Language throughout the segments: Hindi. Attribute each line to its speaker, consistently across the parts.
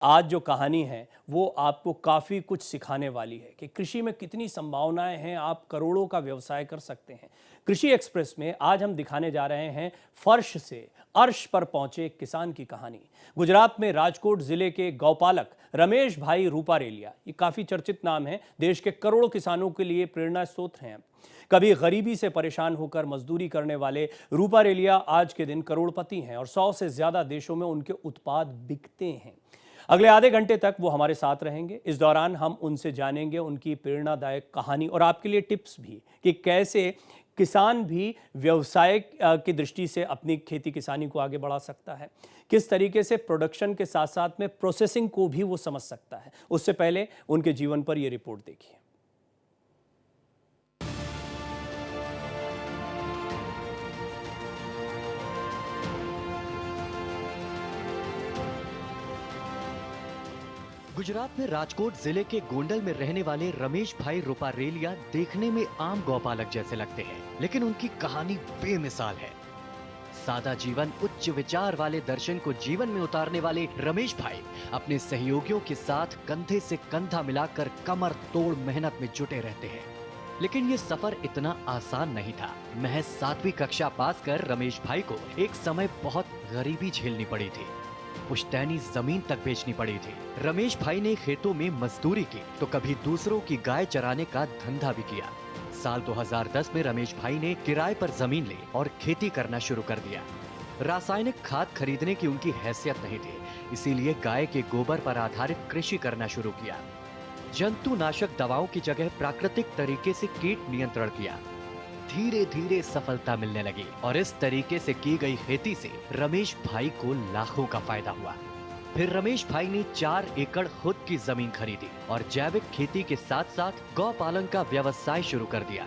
Speaker 1: आज जो कहानी है वो आपको काफ़ी कुछ सिखाने वाली है कि कृषि में कितनी संभावनाएं हैं। आप करोड़ों का व्यवसाय कर सकते हैं। कृषि एक्सप्रेस में आज हम दिखाने जा रहे हैं फर्श से अर्श पर पहुंचे एक किसान की कहानी। गुजरात में राजकोट जिले के गौपालक रमेश भाई रूपारेलिया, ये काफ़ी चर्चित नाम है, देश के करोड़ों किसानों के लिए प्रेरणा स्रोत हैं। कभी गरीबी से परेशान होकर मजदूरी करने वाले रूपारेलिया आज के दिन करोड़पति हैं और 100 से ज्यादा देशों में उनके उत्पाद बिकते हैं। अगले आधे घंटे तक वो हमारे साथ रहेंगे। इस दौरान हम उनसे जानेंगे उनकी प्रेरणादायक कहानी और आपके लिए टिप्स भी कि कैसे किसान भी व्यवसाय की दृष्टि से अपनी खेती किसानी को आगे बढ़ा सकता है, किस तरीके से प्रोडक्शन के साथ साथ में प्रोसेसिंग को भी वो समझ सकता है। उससे पहले उनके जीवन पर ये रिपोर्ट देखिए।
Speaker 2: गुजरात में राजकोट जिले के गोंडल में रहने वाले रमेश भाई रूपारेलिया देखने में आम गौपालक जैसे लगते हैं, लेकिन उनकी कहानी बेमिसाल है। सादा जीवन, उच्च विचार वाले दर्शन को जीवन में उतारने वाले रमेश भाई अपने सहयोगियों के साथ कंधे से कंधा मिलाकर कमर तोड़ मेहनत में जुटे रहते हैं। लेकिन ये सफर इतना आसान नहीं था। महज 7वीं कक्षा पास कर रमेश भाई को एक समय बहुत गरीबी झेलनी पड़ी थी। पुश्तैनी जमीन तक बेचनी पड़ी थी। रमेश भाई ने खेतों में मजदूरी की तो कभी दूसरों की गाय चराने का धंधा भी किया। साल 2010 में रमेश भाई ने किराए पर जमीन ली और खेती करना शुरू कर दिया। रासायनिक खाद खरीदने की उनकी हैसियत नहीं थी, इसीलिए गाय के गोबर पर आधारित कृषि करना शुरू किया। जंतुनाशक दवाओं की जगह प्राकृतिक तरीके से कीट नियंत्रण किया। धीरे धीरे सफलता मिलने लगी और इस तरीके से की गई खेती से रमेश भाई को लाखों का फायदा हुआ। फिर रमेश भाई ने 4 एकड़ खुद की जमीन खरीदी और जैविक खेती के साथ साथ गौ पालन का व्यवसाय शुरू कर दिया।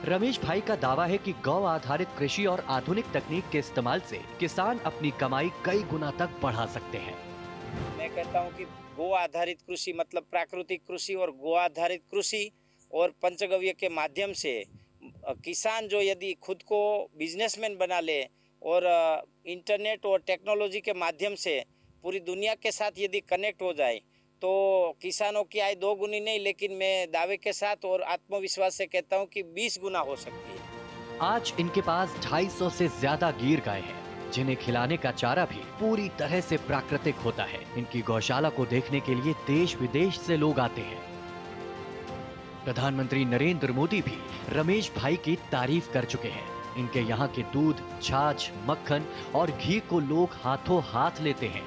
Speaker 2: रमेश भाई का दावा है कि गौ आधारित कृषि और आधुनिक तकनीक के इस्तेमाल से किसान अपनी कमाई कई गुना तक बढ़ा सकते हैं।
Speaker 3: मैं कहता हूं कि गो आधारित कृषि मतलब प्राकृतिक कृषि और गो आधारित कृषि और पंचगव्य के माध्यम से किसान जो यदि खुद को बिजनेसमैन बना ले और इंटरनेट और टेक्नोलॉजी के माध्यम से पूरी दुनिया के साथ यदि कनेक्ट हो जाए तो किसानों की आय 2 गुनी नहीं, लेकिन मैं दावे के साथ और आत्मविश्वास से कहता हूं कि 20 गुना हो सकती है।
Speaker 2: आज इनके पास 250 से ज्यादा गीर गाय हैं, जिन्हें खिलाने का चारा भी पूरी तरह से प्राकृतिक होता है। इनकी गौशाला को देखने के लिए देश विदेश से लोग आते हैं। प्रधानमंत्री नरेंद्र मोदी भी रमेश भाई की तारीफ कर चुके हैं। इनके यहाँ के दूध, छाछ, मक्खन और घी को लोग हाथों हाथ लेते हैं।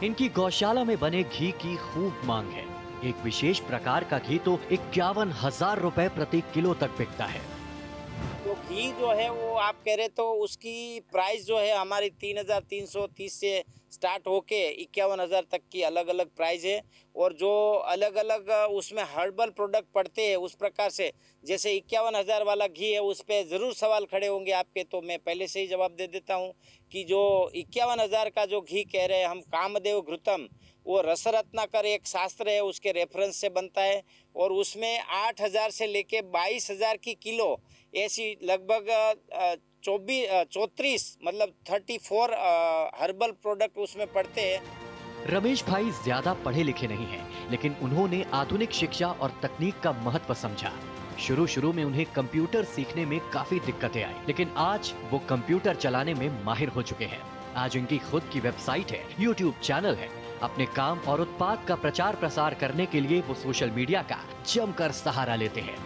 Speaker 2: इनकी गौशाला में बने घी की खूब मांग है। एक विशेष प्रकार का घी तो 51,000 रुपए प्रति किलो तक बिकता है।
Speaker 3: तो घी जो है वो आप कह रहे तो उसकी प्राइस जो है हमारी 3,330 से स्टार्ट होके 51,000 तक की अलग अलग प्राइस है। और जो अलग अलग उसमें हर्बल प्रोडक्ट पड़ते हैं उस प्रकार से, जैसे 51,000 वाला घी है उस पर ज़रूर सवाल खड़े होंगे आपके, तो मैं पहले से ही जवाब दे देता हूँ कि जो 51,000 का जो घी कह रहे हैं हम कामदेव घृतम, वो रसरत्नाकर एक शास्त्र है उसके रेफरेंस से बनता है और उसमें 8,000 से लेके 22,000 की किलो ऐसी लगभग 34 मतलब 34 हर्बल प्रोडक्ट उसमें पड़ते हैं।
Speaker 2: रमेश भाई ज्यादा पढ़े लिखे नहीं हैं, लेकिन उन्होंने आधुनिक शिक्षा और तकनीक का महत्व समझा। शुरू में उन्हें कंप्यूटर सीखने में काफी दिक्कतें आई, लेकिन आज वो कंप्यूटर चलाने में माहिर हो चुके हैं। आज उनकी खुद की वेबसाइट है, यूट्यूब चैनल है। अपने काम और उत्पाद का प्रचार प्रसार करने के लिए वो सोशल मीडिया का जमकर सहारा लेते हैं।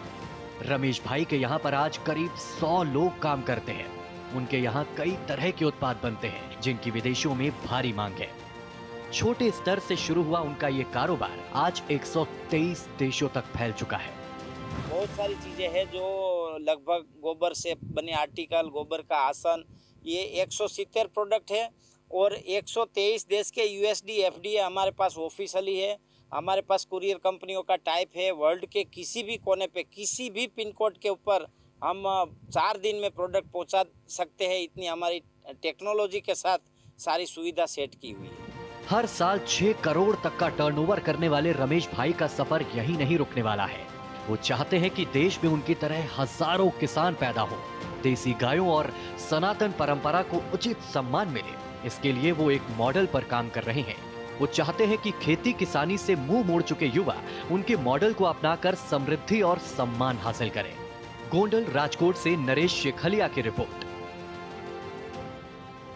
Speaker 2: रमेश भाई के यहाँ पर आज करीब 100 लोग काम करते हैं। उनके यहाँ कई तरह के उत्पाद बनते हैं जिनकी विदेशों में भारी मांग है। छोटे स्तर से शुरू हुआ उनका ये कारोबार आज 123 देशों तक फैल चुका है।
Speaker 3: बहुत सारी चीजें हैं जो लगभग गोबर से बने आर्टिकल, गोबर का आसन, ये 170 प्रोडक्ट है और 123 देश के यूएसडी एफडीए हमारे पास ऑफिशियली है। हमारे पास कुरियर कंपनियों का टाइप है। वर्ल्ड के किसी भी कोने पे, किसी भी पिन कोड के ऊपर हम 4 दिन में प्रोडक्ट पहुंचा सकते हैं। इतनी हमारी टेक्नोलॉजी के साथ सारी सुविधा सेट की हुई है।
Speaker 2: हर साल 6 करोड़ तक का टर्नओवर करने वाले रमेश भाई का सफर यहीं नहीं रुकने वाला है। वो चाहते हैं कि देश में उनकी तरह हजारों किसान पैदा हो, देसी गायों और सनातन परंपरा को उचित सम्मान मिले। इसके लिए वो एक मॉडल पर काम कर रहे हैं। वो चाहते हैं कि खेती किसानी से मुंह मोड़ चुके युवा उनके मॉडल को अपनाकर समृद्धि और सम्मान हासिल करें। गोंडल राजकोट से नरेश शेखलिया की रिपोर्ट।